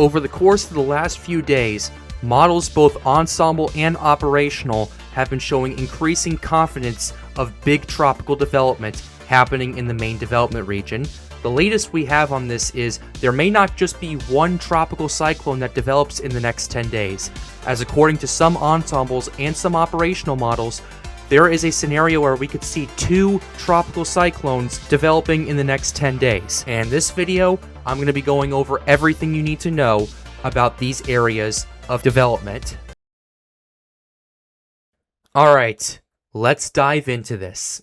Over the course of the last few days, models both ensemble and operational have been showing increasing confidence of big tropical development happening in the main development region. The latest we have on this is there may not just be one tropical cyclone that develops in the next 10 days, as according to some ensembles and some operational models, there is a scenario where we could see 2 tropical cyclones developing in the next 10 days. And this video, I'm going to be going over everything you need to know about these areas of development. Alright, let's dive into this.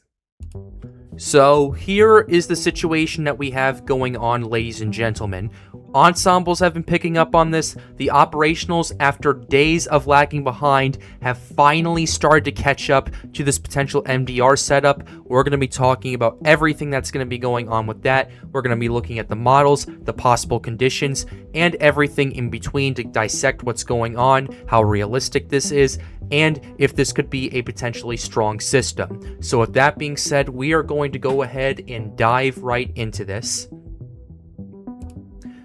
So here is the situation that we have going on, ladies and gentlemen. Ensembles have been picking up on this. The operationals, after days of lagging behind, have finally started to catch up to this potential MDR setup. We're going to be talking about everything that's going to be going on with that. We're going to be looking at the models, the possible conditions, and everything in between to dissect what's going on, how realistic this is, and if this could be a potentially strong system. So with that being said, we are going to go ahead and dive right into this.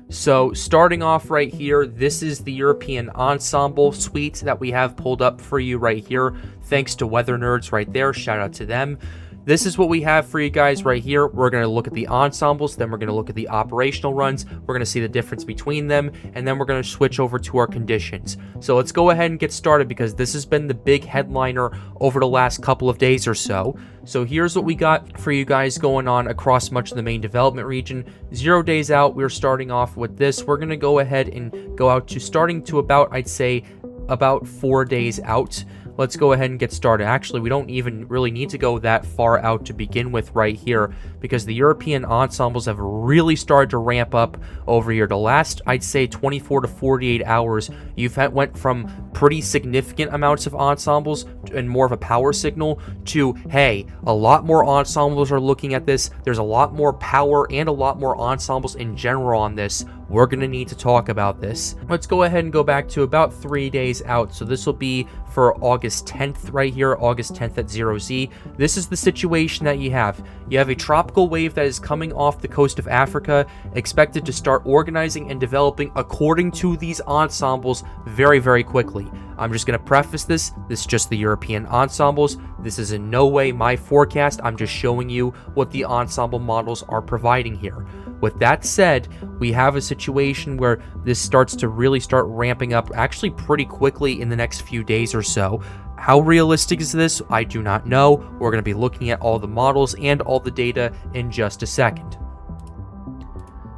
So starting off right here, this is the European ensemble suite that we have pulled up for you right here. Thanks to Weather Nerds right there. Shout out to them. This is what we have for you guys right here. We're going to look at the ensembles, then we're going to look at the operational runs. We're going to see the difference between them, and then we're going to switch over to our conditions. So let's go ahead and get started because this has been the big headliner over the last couple of days or so. So here's what we got for you guys going on across much of the main development region. 0 days out, we're starting off with this. We're going to go ahead and go out to starting to about, I'd say, about 4 days out. Let's go ahead and get started. Actually, we don't even really need to go that far out to begin with right here because the European ensembles have really started to ramp up over here. The last, I'd say, 24 to 48 hours, you've went from pretty significant amounts of ensembles and more of a power signal to, hey, a lot more ensembles are looking at this. There's a lot more power and a lot more ensembles in general on this. We're going to need to talk about this. Let's go ahead and go back to about 3 days out. So this will be for August 10th right here, August 10th at 0Z. This is the situation that you have. You have a tropical wave that is coming off the coast of Africa, expected to start organizing and developing according to these ensembles very, very quickly. I'm just going to preface this. This is just the European ensembles. This is in no way my forecast. I'm just showing you what the ensemble models are providing here. With that said, we have a situation where this starts to really start ramping up actually pretty quickly in the next few days or so. How realistic is this? I do not know. We're going to be looking at all the models and all the data in just a second.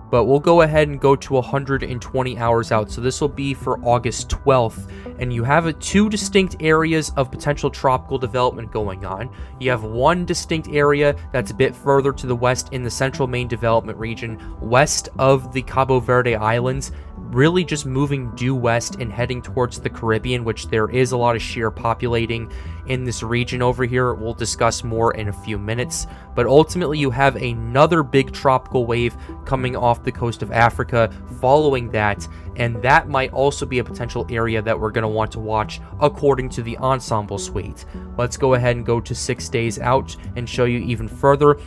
But we'll go ahead and go to 120 hours out. So this will be for August 12th. And you have 2 distinct areas of potential tropical development going on. You have one distinct area that's a bit further to the west in the central main development region, west of the Cabo Verde Islands, really just moving due west and heading towards the Caribbean, which there is a lot of shear populating in this region over here. We'll discuss more in a few minutes. But ultimately, you have another big tropical wave coming off the coast of Africa following that, and that might also be a potential area that we're going to want to watch according to the ensemble suite. Let's go ahead and go to 6 days out and show you even further.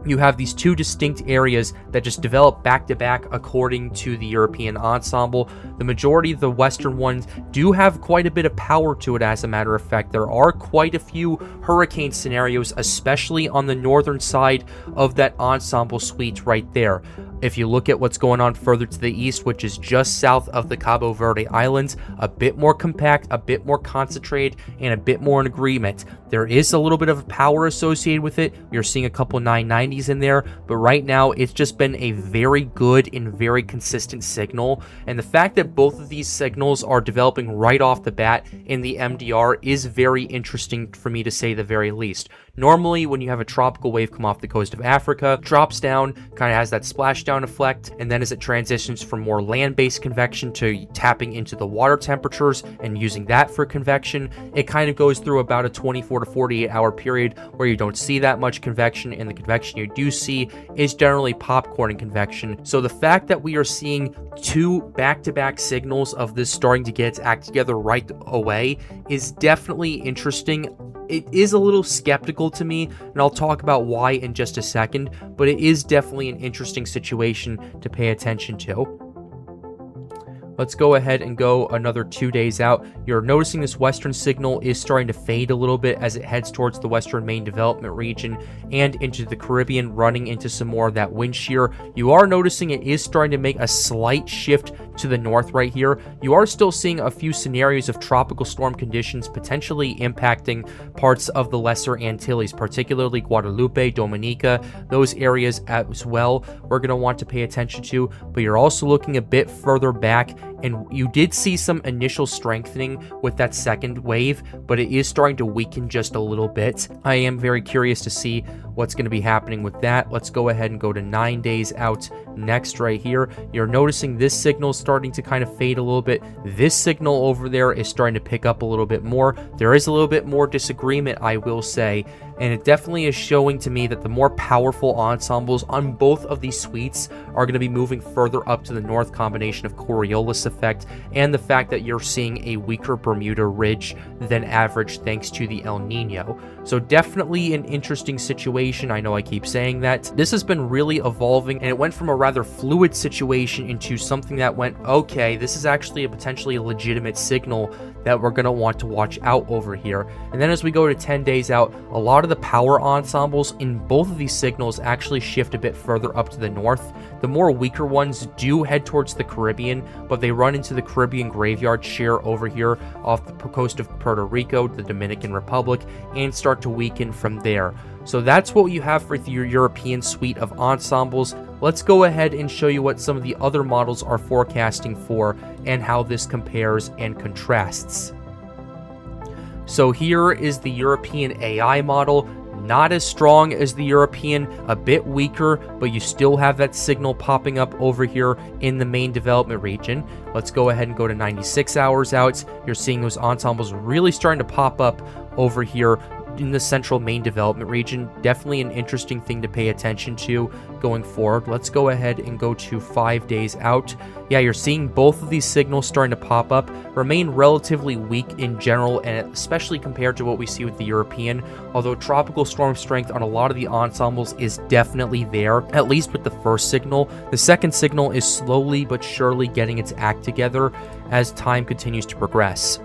You have these 2 distinct areas that just develop back-to-back according to the European ensemble. The majority of the Western ones do have quite a bit of power to it, as a matter of fact. There are quite a few hurricane scenarios, especially on the northern side of that ensemble suite right there. If you look at what's going on further to the east, which is just south of the Cabo Verde Islands, a bit more compact, a bit more concentrated, and a bit more in agreement. There is a little bit of power associated with it. You're seeing a couple 990s in there, but right now it's just been a very good and very consistent signal. And the fact that both of these signals are developing right off the bat in the MDR is very interesting for me, to say the very least. Normally, when you have a tropical wave come off the coast of Africa, drops down, kind of has that splashdown effect, and then as it transitions from more land-based convection to tapping into the water temperatures and using that for convection, it kind of goes through about a 24 to 48 hour period where you don't see that much convection, and the convection you do see is generally popcorn convection. So the fact that we are seeing 2 back-to-back signals of this starting to get its act together right away is definitely interesting. It is a little skeptical to me, and I'll talk about why in just a second, but it is definitely an interesting situation to pay attention to. Let's go ahead and go another 2 days out. You're noticing this western signal is starting to fade a little bit as it heads towards the western main development region and into the Caribbean, running into some more of that wind shear. You are noticing it is starting to make a slight shift to the north right here. You are still seeing a few scenarios of tropical storm conditions potentially impacting parts of the Lesser Antilles, particularly Guadalupe, Dominica, those areas as well we're going to want to pay attention to. But you're also looking a bit further back, and you did see some initial strengthening with that second wave, but it is starting to weaken just a little bit. I am very curious to see what's going to be happening with that. Let's go ahead and go to 9 days out next right here. You're noticing this signal starting to kind of fade a little bit. This signal over there is starting to pick up a little bit more. There is a little bit more disagreement, I will say, and it definitely is showing to me that the more powerful ensembles on both of these suites are going to be moving further up to the north. Combination of Coriolis effect and the fact that you're seeing a weaker Bermuda ridge than average thanks to the El Nino. So definitely an interesting situation. I know I keep saying that. This has been really evolving, and it went from a rather fluid situation into something that went, okay, this is actually a potentially legitimate signal that we're going to want to watch out over here. And then as we go to 10 days out, a lot of the power ensembles in both of these signals actually shift a bit further up to the north. The more weaker ones do head towards the Caribbean, but they run into the Caribbean graveyard shear over here off the coast of Puerto Rico, the Dominican Republic, and start to weaken from there. So that's what you have for your European suite of ensembles. Let's go ahead and show you what some of the other models are forecasting for and how this compares and contrasts. So here is the European AI model. Not as strong as the European, a bit weaker, but you still have that signal popping up over here in the main development region. Let's go ahead and go to 96 hours out. You're seeing those ensembles really starting to pop up over here in the central main development region. Definitely an interesting thing to pay attention to going forward. Let's go ahead and go to 5 days out. Yeah, you're seeing both of these signals starting to pop up, remain relatively weak in general, and especially compared to what we see with the European, although tropical storm strength on a lot of the ensembles is definitely there, at least with the first signal. The second signal is slowly but surely getting its act together as time continues to progress.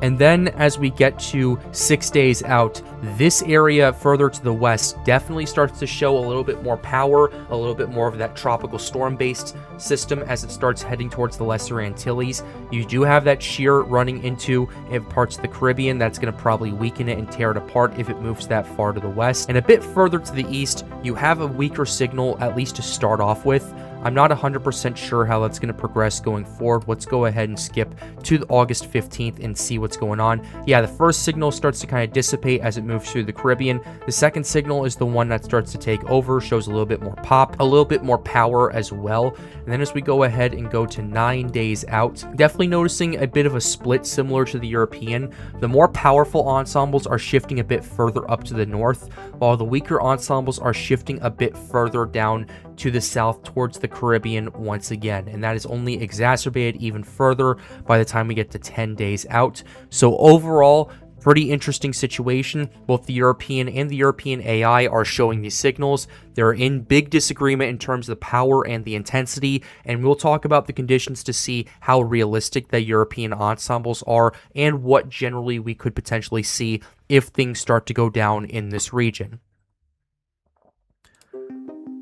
And then as we get to 6 days out, this area further to the west definitely starts to show a little bit more power, a little bit more of that tropical storm-based system as it starts heading towards the Lesser Antilles. You do have that shear running into parts of the Caribbean. That's going to probably weaken it and tear it apart if it moves that far to the west. And a bit further to the east, you have a weaker signal, at least to start off with. I'm not 100% sure how that's going to progress going forward. Let's go ahead and skip to August 15th and see what's going on. Yeah, the first signal starts to kind of dissipate as it moves through the Caribbean. The second signal is the one that starts to take over, shows a little bit more pop, a little bit more power as well. And then as we go ahead and go to 9 days out, definitely noticing a bit of a split similar to the European. The more powerful ensembles are shifting a bit further up to the north, while the weaker ensembles are shifting a bit further down to the south towards the Caribbean once again, and that is only exacerbated even further by the time we get to 10 days out. So overall, pretty interesting situation. Both the European and the European AI are showing these signals. They're in big disagreement in terms of the power and the intensity, and we'll talk about the conditions to see how realistic the European ensembles are and what generally we could potentially see if things start to go down in this region.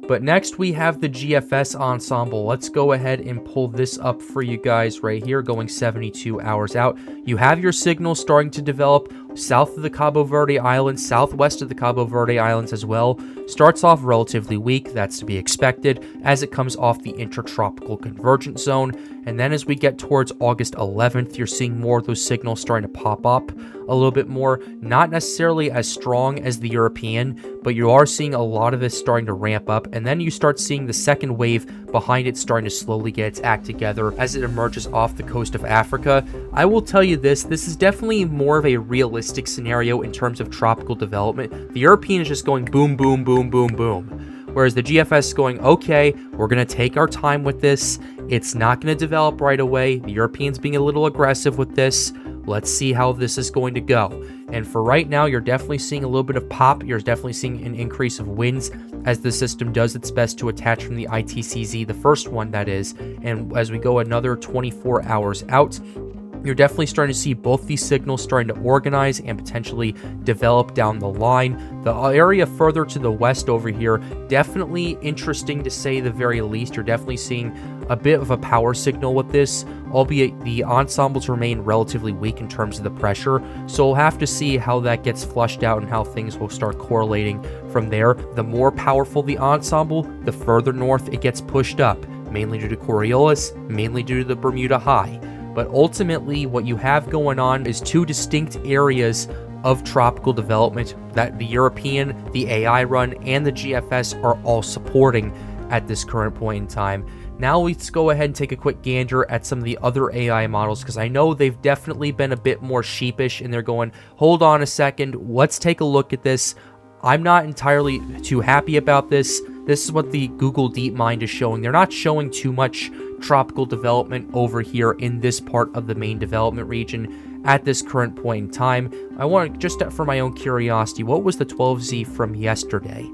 But next we have the GFS ensemble. Let's go ahead and pull this up for you guys right here, going 72 hours out. You have your signal starting to develop south of the Cabo Verde Islands, southwest of the Cabo Verde Islands as well. Starts off relatively weak, that's to be expected, as it comes off the intertropical convergence zone. And then as we get towards August 11th, you're seeing more of those signals starting to pop up a little bit more. Not necessarily as strong as the European, but you are seeing a lot of this starting to ramp up. And then you start seeing the second wave behind it starting to slowly get its act together as it emerges off the coast of Africa. I will tell you this is definitely more of a realistic scenario in terms of tropical development. The European is just going boom, boom, boom, boom, boom. Whereas the GFS is going, okay, we're going to take our time with this. It's not going to develop right away. The European's being a little aggressive with this. Let's see how this is going to go. And for right now, you're definitely seeing a little bit of pop. You're definitely seeing an increase of winds as the system does its best to attach from the ITCZ, the first one that is. And as we go another 24 hours out, you're definitely starting to see both these signals starting to organize and potentially develop down the line. The area further to the west over here, definitely interesting to say the very least. You're definitely seeing a bit of a power signal with this, albeit the ensembles remain relatively weak in terms of the pressure. So we'll have to see how that gets flushed out and how things will start correlating from there. The more powerful the ensemble, the further north it gets pushed up, mainly due to Coriolis, mainly due to the Bermuda High. But ultimately, what you have going on is two distinct areas of tropical development that the European, the AI run, and the GFS are all supporting at this current point in time. Now let's go ahead and take a quick gander at some of the other AI models, because I know they've definitely been a bit more sheepish and they're going, hold on a second, let's take a look at this. I'm not entirely too happy about this. This is what the Google DeepMind is showing. They're not showing too much tropical development over here in this part of the main development region at this current point in time. I want to, just for my own curiosity, what was the 12Z from yesterday?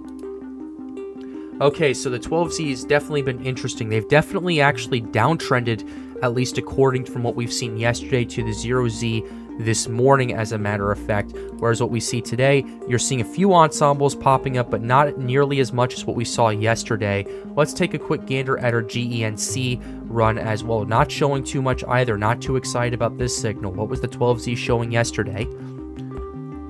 Okay, so the 12Z has definitely been interesting. They've definitely actually downtrended, at least according from what we've seen yesterday, to the 0Z this morning, as a matter of fact. Whereas what we see today, you're seeing a few ensembles popping up, but not nearly as much as what we saw yesterday. Let's take a quick gander at our GENC run as well. Not showing too much either. Not too excited about this signal. What was the 12Z showing yesterday?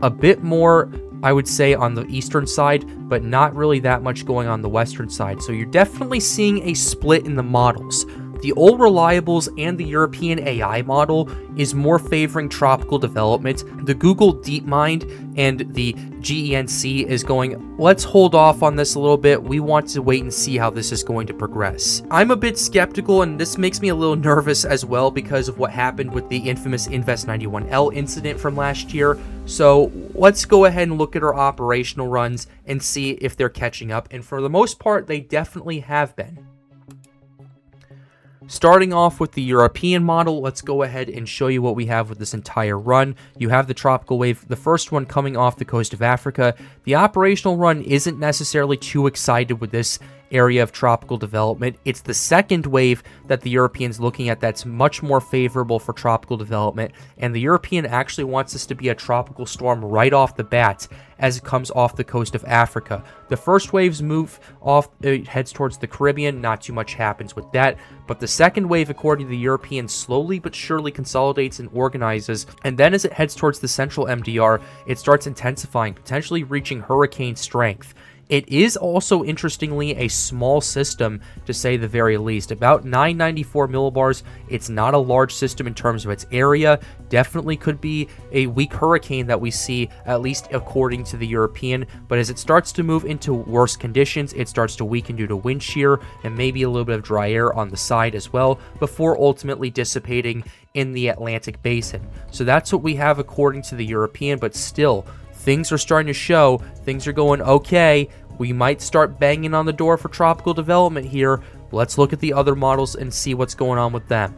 A bit more, I would say, on the eastern side, but not really that much going on the western side. So you're definitely seeing a split in the models. The old reliables and the European AI model is more favoring tropical development. The Google DeepMind and the GENC is going, let's hold off on this a little bit. We want to wait and see how this is going to progress. I'm a bit skeptical, and this makes me a little nervous as well because of what happened with the infamous Invest 91L incident from last year. So let's go ahead and look at our operational runs and see if they're catching up. And for the most part, they definitely have been. Starting off with the European model, let's go ahead and show you what we have with this entire run. You have the tropical wave, the first one coming off the coast of Africa. The operational run isn't necessarily too excited with this area of tropical development. It's the second wave that the European's looking at that's much more favorable for tropical development, and the European actually wants this to be a tropical storm right off the bat as it comes off the coast of Africa. The first waves move off, it heads towards the Caribbean, not too much happens with that, but the second wave, according to the European, slowly but surely consolidates and organizes, and then as it heads towards the central MDR, it starts intensifying, potentially reaching hurricane strength. It is also, interestingly, a small system, to say the very least. About 994 millibars. It's not a large system in terms of its area. Definitely could be a weak hurricane that we see, at least according to the European. But as it starts to move into worse conditions, it starts to weaken due to wind shear and maybe a little bit of dry air on the side as well, before ultimately dissipating in the Atlantic basin. So that's what we have according to the European, but still, things are starting to show, things are going okay. We might start banging on the door for tropical development here. Let's look at the other models and see what's going on with them.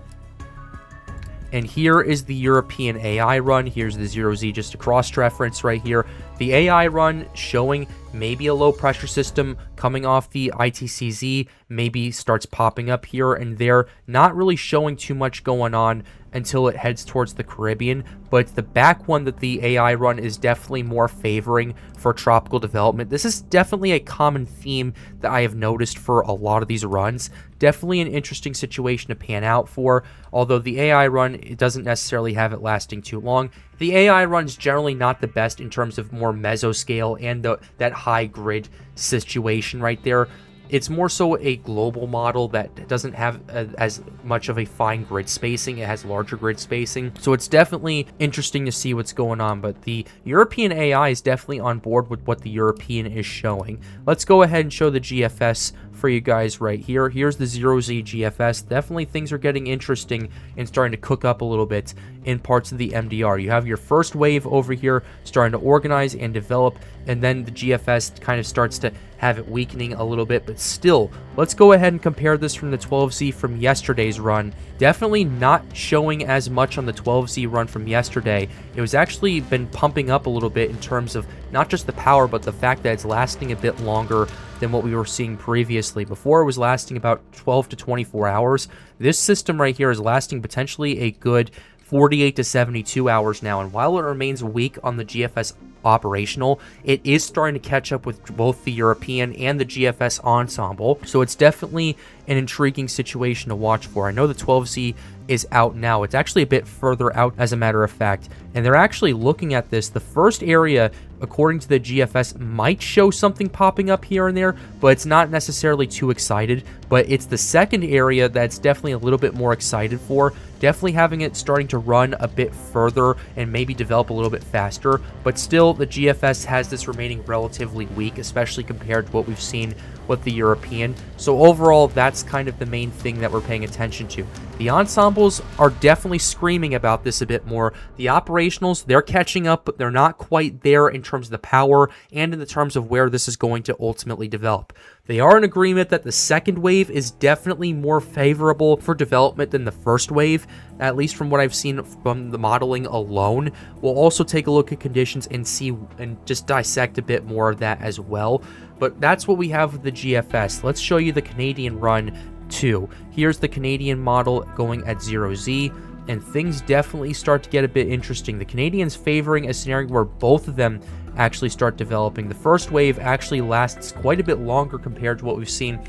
And here is the European AI run. Here's the 0Z, just a cross-reference right here. The AI run showing maybe a low pressure system coming off the ITCZ, maybe starts popping up here and there, not really showing too much going on until it heads towards the Caribbean, but the back one that the AI run is definitely more favoring for tropical development. This is definitely a common theme that I have noticed for a lot of these runs. Definitely an interesting situation to pan out for, although the AI run, it doesn't necessarily have it lasting too long. The AI run is generally not the best in terms of more mesoscale and that high grid situation right there. It's more so a global model that doesn't have as much of a fine grid spacing. It has larger grid spacing. So it's definitely interesting to see what's going on. But the European AI is definitely on board with what the European is showing. Let's go ahead and show the GFS for you guys right here. Here's the 0Z GFS. Definitely things are getting interesting and starting to cook up a little bit in parts of the MDR. You have your first wave over here starting to organize and develop, and then the GFS kind of starts to have it weakening a little bit, but still, let's go ahead and compare this from the 12Z from yesterday's run. Definitely not showing as much on the 12Z run from yesterday. It was actually been pumping up a little bit in terms of not just the power, but the fact that it's lasting a bit longer than what we were seeing previously. Before, it was lasting about 12 to 24 hours. This system right here is lasting potentially a good 48 to 72 hours now, and while it remains weak on the GFS operational, it is starting to catch up with both the European and the GFS ensemble, so it's definitely an intriguing situation to watch for. I know the 12Z is out now. It's actually a bit further out, as a matter of fact, and they're actually looking at this. The first area, according to the GFS, might show something popping up here and there, but it's not necessarily too excited. But it's the second area that's definitely a little bit more excited for. Definitely having it starting to run a bit further and maybe develop a little bit faster, but still the GFS has this remaining relatively weak, especially compared to what we've seen with the European. So overall, that's kind of the main thing that we're paying attention to. The ensembles are definitely screaming about this a bit more. The operationals, they're catching up, but they're not quite there in terms of the power and in the terms of where this is going to ultimately develop. They are in agreement that the second wave is definitely more favorable for development than the first wave, at least from what I've seen from the modeling alone. We'll also take a look at conditions and see and just dissect a bit more of that as well. But that's what we have with the GFS. Let's show you the Canadian run too. Here's the Canadian model going at 0Z, and things definitely start to get a bit interesting. The Canadians favoring a scenario where both of them actually start developing. The first wave actually lasts quite a bit longer compared to what we've seen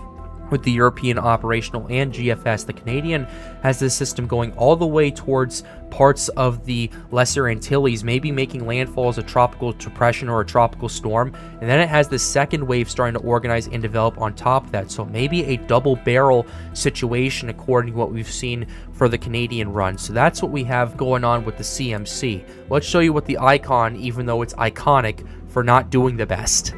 with the European operational and GFS. The Canadian has this system going all the way towards parts of the Lesser Antilles, maybe making landfall as a tropical depression or a tropical storm, and then it has this second wave starting to organize and develop on top of that. So maybe a double barrel situation according to what we've seen for the Canadian run. So that's what we have going on with the CMC. Let's show you what the icon, even though it's iconic for not doing the best.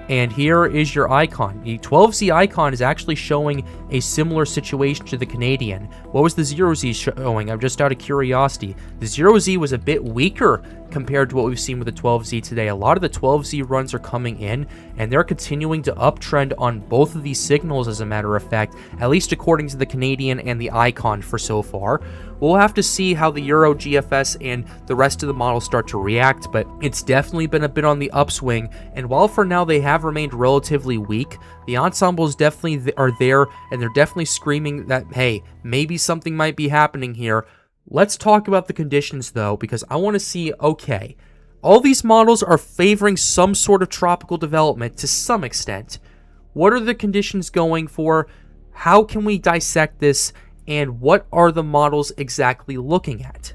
And here is your icon. The 12Z icon is actually showing a similar situation to the Canadian. What was the 0Z showing? I'm just out of curiosity. The 0Z was a bit weaker compared to what we've seen with the 12Z today. A lot of the 12Z runs are coming in, and they're continuing to uptrend on both of these signals, as a matter of fact, at least according to the Canadian and the icon for so far. We'll have to see how the Euro GFS and the rest of the models start to react, but it's definitely been a bit on the upswing, and while for now they have remained relatively weak, the ensembles definitely are there, and they're definitely screaming that, hey, maybe something might be happening here. Let's talk about the conditions, though, because I want to see, okay, all these models are favoring some sort of tropical development to some extent. What are the conditions going for? How can we dissect this? And what are the models exactly looking at?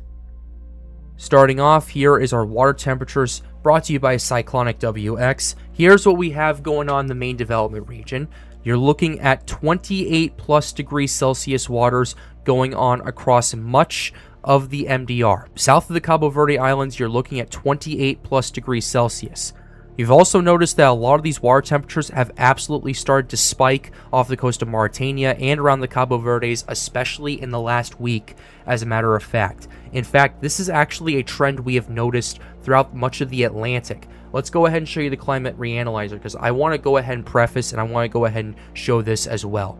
Starting off, here is our water temperatures brought to you by Cyclonic WX. Here's what we have going on in the main development region. You're looking at 28 plus degrees Celsius waters going on across much of the MDR. South of the Cabo Verde Islands, you're looking at 28 plus degrees Celsius. You've also noticed that a lot of these water temperatures have absolutely started to spike off the coast of Mauritania and around the Cabo Verdes, especially in the last week, as a matter of fact. In fact, this is actually a trend we have noticed throughout much of the Atlantic. Let's go ahead and show you the climate reanalyzer, because I want to go ahead and preface and I want to go ahead and show this as well.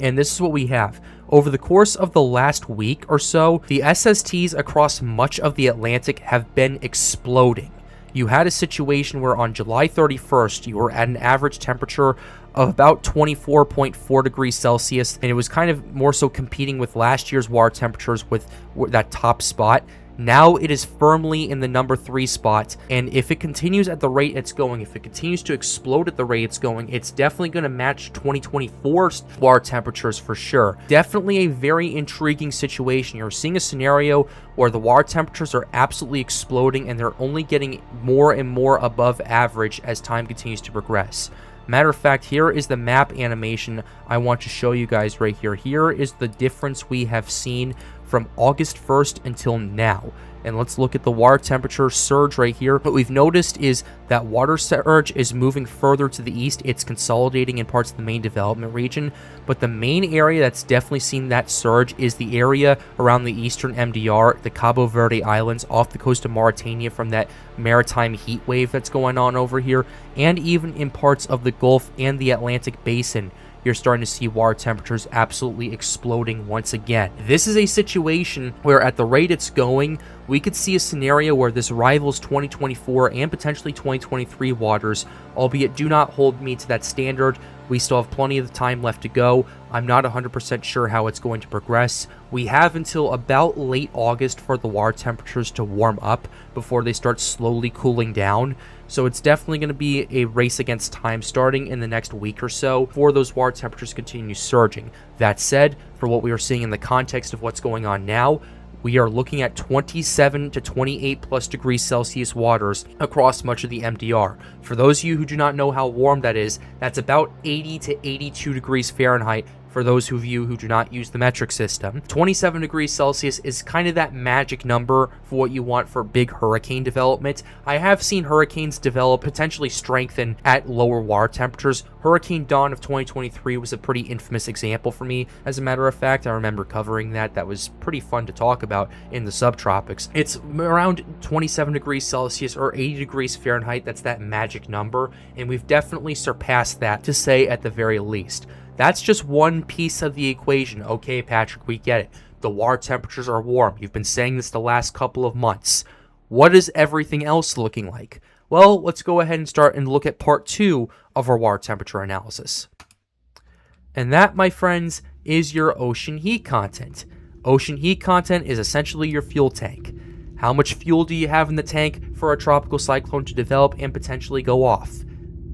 And this is what we have. Over the course of the last week or so, the SSTs across much of the Atlantic have been exploding. You had a situation where on July 31st, you were at an average temperature of about 24.4 degrees Celsius, and it was kind of more so competing with last year's water temperatures with that top spot. Now it is firmly in the number 3 spot, and if it continues at the rate it's going, if it continues to explode at the rate it's going, it's definitely going to match 2024's water temperatures for sure. Definitely a very intriguing situation. You're seeing a scenario where the water temperatures are absolutely exploding, and they're only getting more and more above average as time continues to progress. Matter of fact, here is the map animation I want to show you guys right here. Here is the difference we have seen from August 1st until now. And let's look at the water temperature surge right here. What we've noticed is that water surge is moving further to the east. It's consolidating in parts of the main development region, but the main area that's definitely seen that surge is the area around the eastern MDR, the Cabo Verde Islands, off the coast of Mauritania from that maritime heat wave that's going on over here, and even in parts of the Gulf and the Atlantic Basin. You're starting to see water temperatures absolutely exploding once again. This is a situation where at the rate it's going, we could see a scenario where this rivals 2024 and potentially 2023 waters, albeit do not hold me to that standard. We still have plenty of time left to go. I'm not 100% sure how it's going to progress. We have until about late August for the water temperatures to warm up before they start slowly cooling down. So it's definitely going to be a race against time starting in the next week or so before those water temperatures continue surging. That said, for what we are seeing in the context of what's going on now, we are looking at 27 to 28 plus degrees Celsius waters across much of the MDR. For those of you who do not know how warm that is, that's about 80 to 82 degrees Fahrenheit. For those of you who do not use the metric system, 27 degrees Celsius is kind of that magic number for what you want for big hurricane development. I have seen hurricanes develop, potentially strengthen at lower water temperatures. Hurricane Dawn of 2023 was a pretty infamous example for me. As a matter of fact, I remember covering that. That was pretty fun to talk about in the subtropics. It's around 27 degrees Celsius or 80 degrees Fahrenheit. That's that magic number, and we've definitely surpassed that, to say at the very least. That's just one piece of the equation. Okay, Patrick, we get it. The water temperatures are warm. You've been saying this the last couple of months. What is everything else looking like? Well, let's go ahead and start and look at part 2 of our water temperature analysis. And that, my friends, is your ocean heat content. Ocean heat content is essentially your fuel tank. How much fuel do you have in the tank for a tropical cyclone to develop and potentially go off?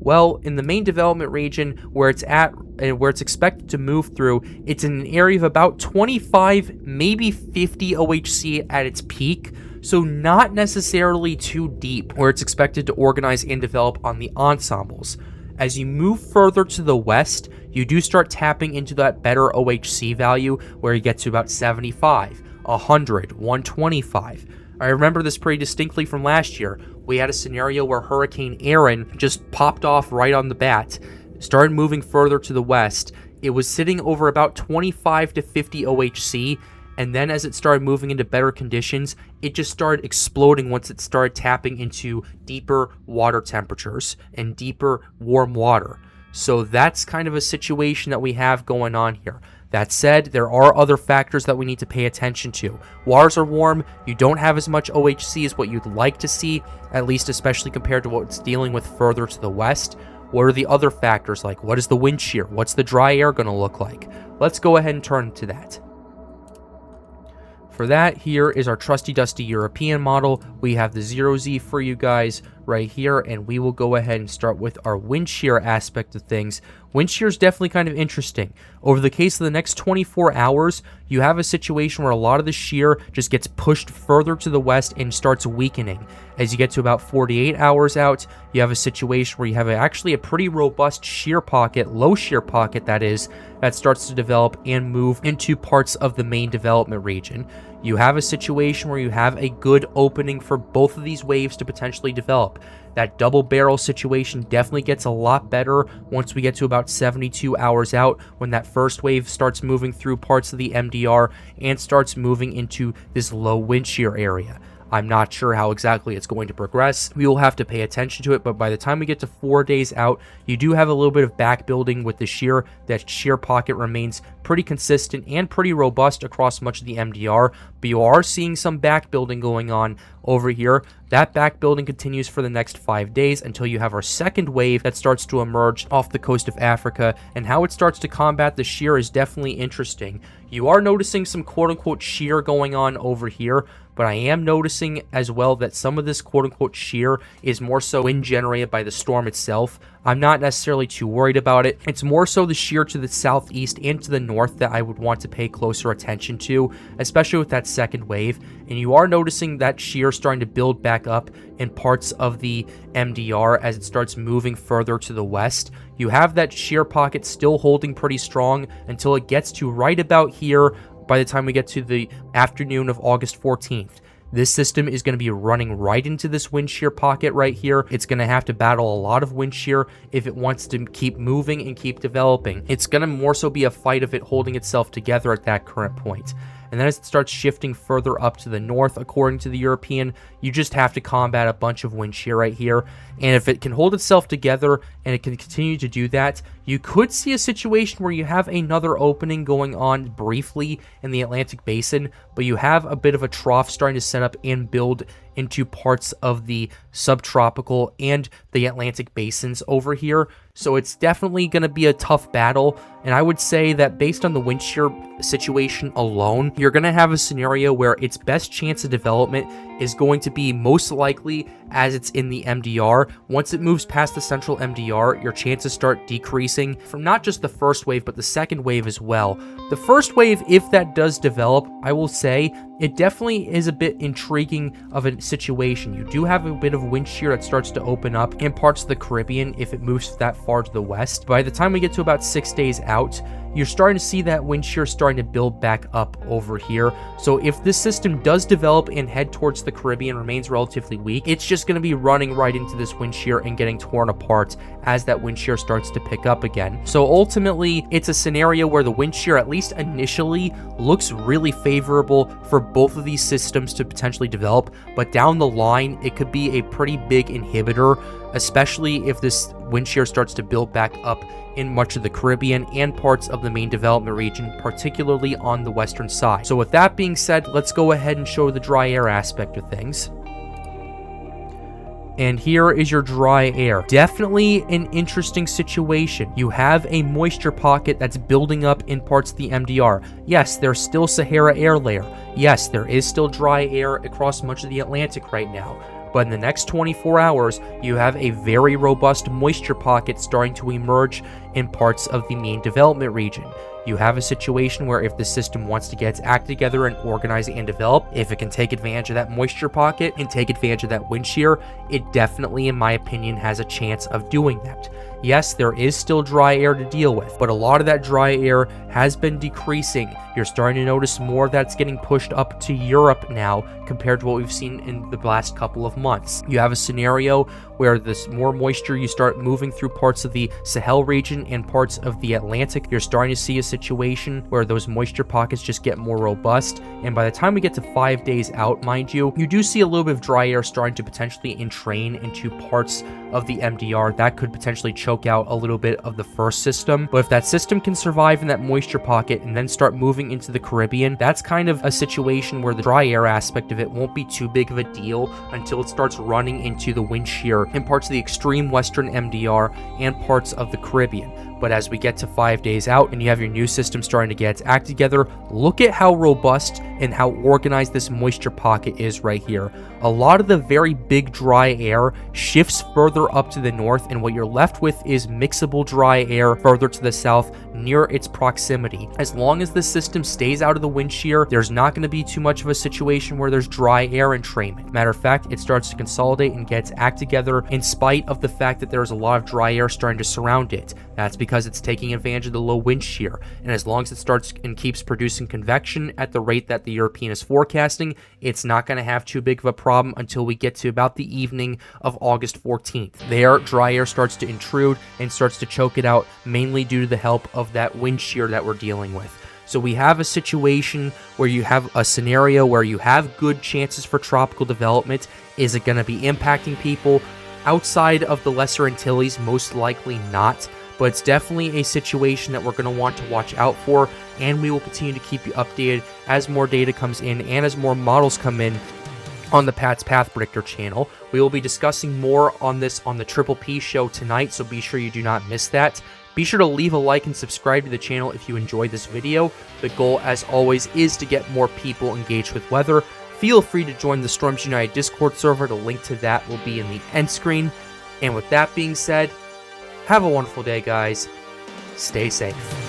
Well, in the main development region where it's at and where it's expected to move through, it's in an area of about 25, maybe 50 OHC at its peak, so not necessarily too deep where it's expected to organize and develop on the ensembles. As you move further to the west, you do start tapping into that better OHC value where you get to about 75, 100, 125. I remember this pretty distinctly from last year. We had a scenario where Hurricane Aaron just popped off right on the bat, started moving further to the west. It was sitting over about 25 to 50 OHC, and then as it started moving into better conditions, it just started exploding once it started tapping into deeper water temperatures and deeper warm water. So that's kind of a situation that we have going on here. That said, there are other factors that we need to pay attention to. Waters are warm, you don't have as much OHC as what you'd like to see, at least especially compared to what's dealing with further to the west. What are the other factors like? What is the wind shear? What's the dry air going to look like? Let's go ahead and turn to that. For that, here is our trusty dusty European model. We have the 0Z for you guys right here, and we will go ahead and start with our wind shear aspect of things. Wind shear is definitely kind of interesting. Over the case of the next 24 hours, you have a situation where a lot of the shear just gets pushed further to the west and starts weakening. As you get to about 48 hours out, you have a situation where you have actually a pretty robust shear pocket, low shear pocket that is, that starts to develop and move into parts of the main development region. You have a situation where you have a good opening for both of these waves to potentially develop. That double barrel situation definitely gets a lot better once we get to about 72 hours out, when that first wave starts moving through parts of the MDR and starts moving into this low wind shear area. I'm not sure how exactly it's going to progress. We will have to pay attention to it, but by the time we get to 4 days out, you do have a little bit of back building with the shear. That shear pocket remains pretty consistent and pretty robust across much of the MDR, but you are seeing some back building going on over here. That back building continues for the next 5 days until you have our second wave that starts to emerge off the coast of Africa, and how it starts to combat the shear is definitely interesting. You are noticing some quote-unquote shear going on over here, but I am noticing as well that some of this quote-unquote shear is more so wind generated by the storm itself. I'm not necessarily too worried about it. It's more so the shear to the southeast and to the north that I would want to pay closer attention to, especially with that second wave. And you are noticing that shear starting to build back up in parts of the MDR as it starts moving further to the west. You have that shear pocket still holding pretty strong until it gets to right about here by the time we get to the afternoon of August 14th. This system is going to be running right into this wind shear pocket right here. It's going to have to battle a lot of wind shear if it wants to keep moving and keep developing. It's going to more so be a fight of it holding itself together at that current point. And then as it starts shifting further up to the north, according to the European, you just have to combat a bunch of wind shear right here. And if it can hold itself together and it can continue to do that, you could see a situation where you have another opening going on briefly in the Atlantic Basin, but you have a bit of a trough starting to set up and build into parts of the subtropical and the Atlantic basins over here. So it's definitely going to be a tough battle. And I would say that based on the wind shear situation alone, you're going to have a scenario where its best chance of development is going to be most likely as it's in the MDR. Once it moves past the central MDR, your chances start decreasing from not just the first wave, but the second wave as well. The first wave, if that does develop, I will say it definitely is a bit intriguing of a situation. You do have a bit of wind shear that starts to open up in parts of the Caribbean if it moves that far to the west. By the time we get to about 6 days out, you're starting to see that wind shear starting to build back up over here. So if this system does develop and head towards the Caribbean, remains relatively weak, it's just going to be running right into this wind shear and getting torn apart as that wind shear starts to pick up again. So ultimately, it's a scenario where the wind shear, at least initially, looks really favorable for both of these systems to potentially develop, but down the line, it could be a pretty big inhibitor, especially if this wind shear starts to build back up in much of the Caribbean and parts of the main development region, particularly on the western side. So with that being said, let's go ahead and show the dry air aspect of things. And here is your dry air. Definitely an interesting situation. You have a moisture pocket that's building up in parts of the MDR. Yes, there's still Sahara air layer. Yes, there is still dry air across much of the Atlantic right now. But in the next 24 hours, you have a very robust moisture pocket starting to emerge in parts of the main development region. You have a situation where if the system wants to get its act together and organize and develop, if it can take advantage of that moisture pocket and take advantage of that wind shear, it definitely, in my opinion, has a chance of doing that. Yes, there is still dry air to deal with, but a lot of that dry air has been decreasing. You're starting to notice more that's getting pushed up to Europe now compared to what we've seen in the last couple of months. You have a scenario where this more moisture, you start moving through parts of the Sahel region and parts of the Atlantic. You're starting to see a situation where those moisture pockets just get more robust. And by the time we get to 5 days out, mind you, you do see a little bit of dry air starting to potentially entrain into parts of the MDR. That could potentially choke out a little bit of the first system. But if that system can survive in that moisture pocket and then start moving into the Caribbean, that's kind of a situation where the dry air aspect of it won't be too big of a deal until it starts running into the wind shear in parts of the extreme western MDR and parts of the Caribbean. But as we get to 5 days out and you have your new system starting to get its act together, look at how robust and how organized this moisture pocket is right here. A lot of the very big dry air shifts further up to the north, and what you're left with is mixable dry air further to the south near its proximity. As long as this system stays out of the wind shear, there's not going to be too much of a situation where there's dry air entrainment. Matter of fact, it starts to consolidate and get its act together in spite of the fact that there's a lot of dry air starting to surround it. That's because it's taking advantage of the low wind shear, and as long as it starts and keeps producing convection at the rate that the European is forecasting, it's not going to have too big of a problem until we get to about the evening of August 14th. There, dry air starts to intrude and starts to choke it out, mainly due to the help of that wind shear that we're dealing with. So we have a situation where you have a scenario where you have good chances for tropical development. Is it going to be impacting people outside of the Lesser Antilles? Most likely not. But it's definitely a situation that we're going to want to watch out for, and we will continue to keep you updated as more data comes in and as more models come in on the Pat's Path Predictor channel. We will be discussing more on this on the Triple P show tonight, so be sure you do not miss that. Be sure to leave a like and subscribe to the channel if you enjoyed this video. The goal, as always, is to get more people engaged with weather. Feel free to join the Storms United Discord server. The link to that will be in the end screen. And with that being said, have a wonderful day, guys. Stay safe.